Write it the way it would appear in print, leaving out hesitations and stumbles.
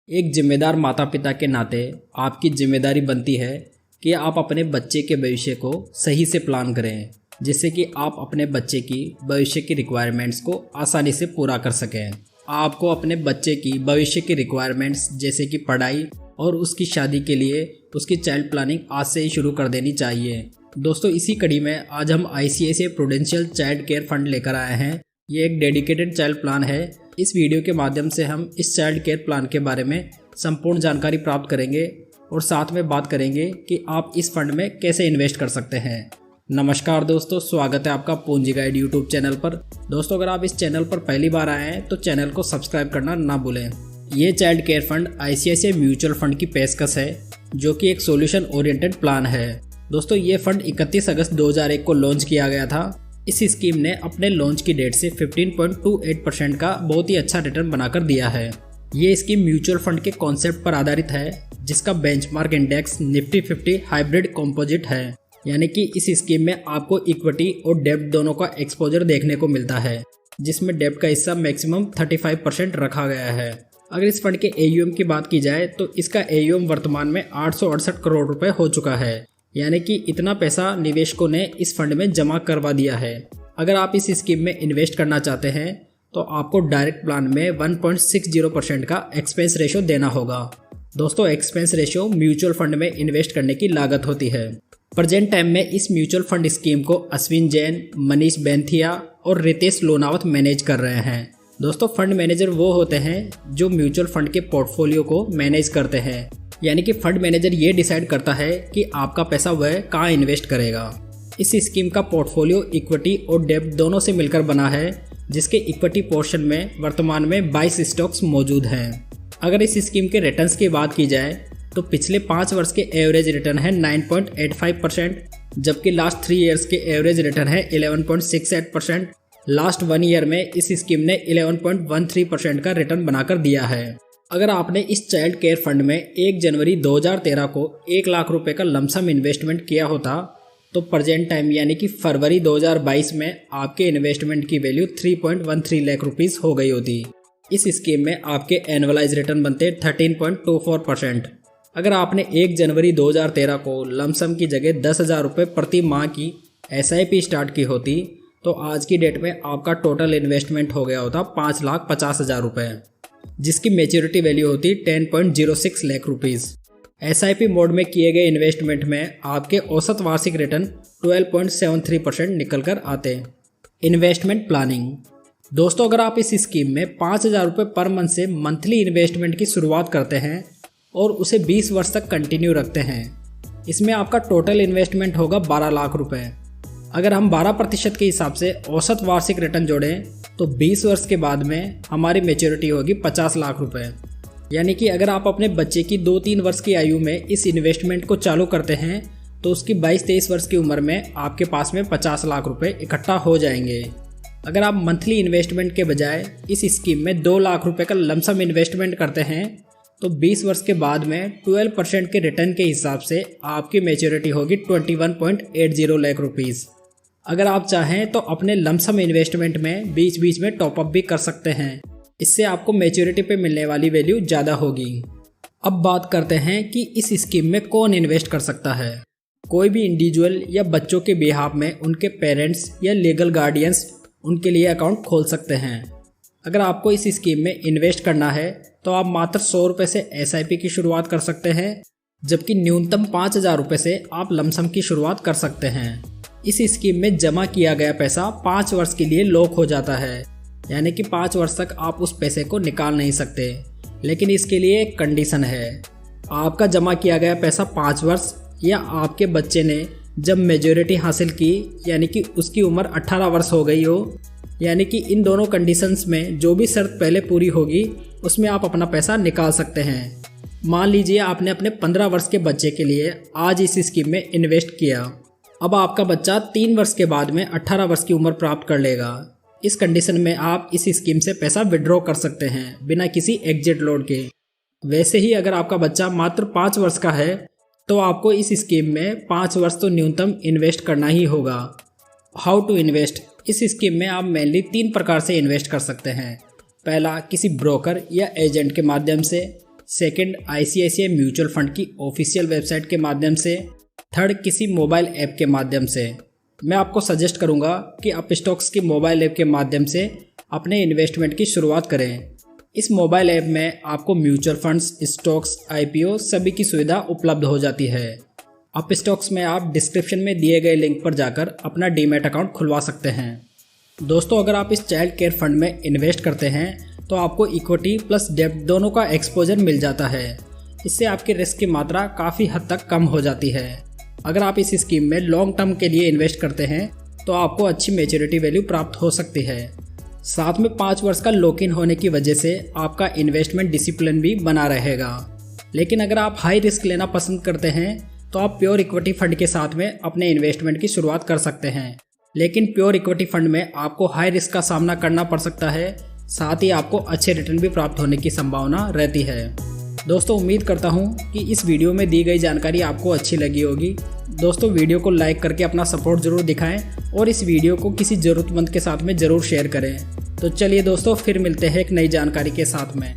एक जिम्मेदार माता पिता के नाते आपकी जिम्मेदारी बनती है कि आप अपने बच्चे के भविष्य को सही से प्लान करें, जिससे कि आप अपने बच्चे की भविष्य की रिक्वायरमेंट्स को आसानी से पूरा कर सकें। आपको अपने बच्चे की भविष्य की रिक्वायरमेंट्स जैसे कि पढ़ाई और उसकी शादी के लिए उसकी चाइल्ड प्लानिंग आज से ही शुरू कर देनी चाहिए। दोस्तों, इसी कड़ी में आज हम ICICI prudential child care fund लेकर आए हैं। ये एक डेडिकेटेड चाइल्ड प्लान है। इस वीडियो के माध्यम से हम इस चाइल्ड केयर प्लान के बारे में संपूर्ण जानकारी प्राप्त करेंगे और साथ में बात करेंगे कि आप इस फंड में कैसे इन्वेस्ट कर सकते हैं। नमस्कार दोस्तों, स्वागत है आपका पूंजी गाइड यूट्यूब चैनल पर। दोस्तों, अगर आप इस चैनल पर पहली बार आए हैं तो चैनल को सब्सक्राइब करना ना भूलें। ये child care fund ICICI mutual fund की पेशकश है, जो कि एक सॉल्यूशन ओरिएंटेड प्लान है। दोस्तों, ये फंड 31 अगस्त 2001 को लॉन्च किया गया था। इस स्कीम ने अपने लॉन्च की डेट से 15.28% का बहुत ही अच्छा रिटर्न बनाकर दिया है। ये स्कीम म्यूचुअल फंड के कॉन्सेप्ट पर आधारित है, जिसका benchmark index Nifty 50 hybrid composite है। यानी कि इस स्कीम में आपको इक्विटी और डेब्ट दोनों का एक्सपोजर देखने को मिलता है, जिसमें डेब्ट का हिस्सा मैक्सिमम 35% रखा गया है। अगर इस फंड के AUM की बात की जाए तो इसका AUM वर्तमान में 868 करोड़ रुपए हो चुका है। यानी कि इतना पैसा निवेशकों ने इस फंड में जमा करवा दिया है। अगर आप इस स्कीम में इन्वेस्ट करना चाहते हैं तो आपको डायरेक्ट प्लान में 1.60% का एक्सपेंस रेशियो देना होगा। दोस्तों, एक्सपेंस रेशियो म्यूचुअल फंड में इन्वेस्ट करने की लागत होती है। प्रेजेंट टाइम में इस म्यूचुअल फंड स्कीम को अश्विन जैन, मनीष बैंथिया और रितेश लोनावत मैनेज कर रहे हैं। दोस्तों, फंड मैनेजर वो होते हैं जो म्यूचुअल फंड के पोर्टफोलियो को मैनेज करते हैं। यानी कि फंड मैनेजर ये डिसाइड करता है कि आपका पैसा वह कहाँ इन्वेस्ट करेगा। इस स्कीम का पोर्टफोलियो इक्विटी और डेब्ट दोनों से मिलकर बना है, जिसके इक्विटी पोर्शन में वर्तमान में 22 स्टॉक्स मौजूद हैं। अगर इस स्कीम के रिटर्न्स की बात की जाए तो पिछले 5 वर्ष के एवरेज रिटर्न है 9.85%, जबकि लास्ट 3 ईयर्स के एवरेज रिटर्न है 11.68%। लास्ट 1 ईयर में इस स्कीम ने 11.13% का रिटर्न बनाकर दिया है। अगर आपने इस चाइल्ड केयर फंड में 1 जनवरी 2013 को 1 लाख रुपए का लमसम इन्वेस्टमेंट किया होता तो प्रेजेंट टाइम यानी कि फरवरी 2022 में आपके इन्वेस्टमेंट की वैल्यू 3.13 लाख रुपीस हो गई होती। इस स्कीम में आपके एनुअलाइज रिटर्न बनते 13.24%। अगर आपने 1 जनवरी 2013 को लमसम की जगह 10,000 रुपये प्रति माह की SIP स्टार्ट की होती तो आज की डेट में आपका टोटल इन्वेस्टमेंट हो गया होता 5,50,000 रुपये, जिसकी मेच्योरिटी वैल्यू होती 10.06 लाख रुपीस। SIP मोड में किए गए इन्वेस्टमेंट में आपके औसत वार्षिक रिटर्न 12.73% निकल कर आते। Investment planning. दोस्तों, अगर आप इस स्कीम में 5,000 रुपये पर मंथ से मंथली इन्वेस्टमेंट की शुरुआत करते हैं और उसे 20 वर्ष तक कंटिन्यू रखते हैं, इसमें आपका टोटल इन्वेस्टमेंट होगा 12 लाख रुपये। अगर हम 12% के हिसाब से औसत वार्षिक रिटर्न जोड़ें तो 20 वर्ष के बाद में हमारी मेच्योरिटी होगी 50 लाख रुपए। यानी कि अगर आप अपने बच्चे की 2-3 वर्ष की आयु में इस इन्वेस्टमेंट को चालू करते हैं तो उसकी 22-23 वर्ष की उम्र में आपके पास में 50 लाख रुपए इकट्ठा हो जाएंगे। अगर आप मंथली इन्वेस्टमेंट के बजाय इस स्कीम में 2 लाख रुपए का लमसम इन्वेस्टमेंट करते हैं तो 20 वर्ष के बाद में 12% के रिटर्न के हिसाब से आपकी मेच्योरिटी होगी 21.80 लाख रुपीज़। अगर आप चाहें तो अपने लमसम इन्वेस्टमेंट में बीच बीच में टॉपअप भी कर सकते हैं। इससे आपको मैच्योरिटी पे मिलने वाली वैल्यू ज़्यादा होगी। अब बात करते हैं कि इस स्कीम में कौन इन्वेस्ट कर सकता है। कोई भी इंडिविजुअल या बच्चों के बिहाफ में उनके पेरेंट्स या लीगल गार्डियंस उनके लिए अकाउंट खोल सकते हैं। अगर आपको इस स्कीम में इन्वेस्ट करना है तो आप मात्र 100 रुपये से SIP की शुरुआत कर सकते हैं, जबकि न्यूनतम 5,000 रुपये से आप लमसम की शुरुआत कर सकते हैं। इस स्कीम में जमा किया गया पैसा 5 वर्ष के लिए लॉक हो जाता है, यानी कि 5 वर्ष तक आप उस पैसे को निकाल नहीं सकते। लेकिन इसके लिए एक कंडीशन है, आपका जमा किया गया पैसा 5 वर्ष या आपके बच्चे ने जब मेजॉरिटी हासिल की यानी कि उसकी उम्र 18 वर्ष हो गई हो। यानी कि इन दोनों कंडीशंस में जो भी शर्त पहले पूरी होगी उसमें आप अपना पैसा निकाल सकते हैं। मान लीजिए आपने अपने 15 वर्ष के बच्चे के लिए आज इस स्कीम में इन्वेस्ट किया। अब आपका बच्चा 3 वर्ष के बाद में 18 वर्ष की उम्र प्राप्त कर लेगा। इस कंडीशन में आप इस स्कीम से पैसा विड्रॉ कर सकते हैं बिना किसी एग्जिट लोड के। वैसे ही अगर आपका बच्चा मात्र 5 वर्ष का है तो आपको इस स्कीम में 5 वर्ष तो न्यूनतम इन्वेस्ट करना ही होगा। How to invest. इस स्कीम में आप मेनली 3 प्रकार से इन्वेस्ट कर सकते हैं। पहला, किसी ब्रोकर या एजेंट के माध्यम से। सेकंड ICICI म्यूचुअल फंड की ऑफिशियल वेबसाइट के माध्यम से, थर्ड किसी मोबाइल ऐप के माध्यम से। मैं आपको सजेस्ट करूंगा कि आप स्टॉक्स की मोबाइल ऐप के माध्यम से अपने इन्वेस्टमेंट की शुरुआत करें। इस मोबाइल ऐप में आपको म्यूचुअल फंड्स, स्टॉक्स, IPO सभी की सुविधा उपलब्ध हो जाती है। आप स्टॉक्स में आप डिस्क्रिप्शन में दिए गए लिंक पर जाकर अपना डीमैट अकाउंट खुलवा सकते हैं। दोस्तों, अगर आप इस चाइल्ड केयर फंड में इन्वेस्ट करते हैं तो आपको इक्विटी प्लस डेब्ट दोनों का एक्सपोजर मिल जाता है। इससे आपकी रिस्क की मात्रा काफ़ी हद तक कम हो जाती है। अगर आप इस स्कीम में लॉन्ग टर्म के लिए इन्वेस्ट करते हैं तो आपको अच्छी मैच्योरिटी वैल्यू प्राप्त हो सकती है। साथ में 5 वर्ष का लॉक इन होने की वजह से आपका इन्वेस्टमेंट डिसिप्लिन भी बना रहेगा। लेकिन अगर आप हाई रिस्क लेना पसंद करते हैं तो आप प्योर इक्विटी फंड के साथ में अपने इन्वेस्टमेंट की शुरुआत कर सकते हैं। लेकिन प्योर इक्विटी फंड में आपको हाई रिस्क का सामना करना पड़ सकता है, साथ ही आपको अच्छे रिटर्न भी प्राप्त होने की संभावना रहती है। दोस्तों, उम्मीद करता हूँ कि इस वीडियो में दी गई जानकारी आपको अच्छी लगी होगी। दोस्तों, वीडियो को लाइक करके अपना सपोर्ट ज़रूर दिखाएं और इस वीडियो को किसी ज़रूरतमंद के साथ में ज़रूर शेयर करें। तो चलिए दोस्तों, फिर मिलते हैं एक नई जानकारी के साथ में।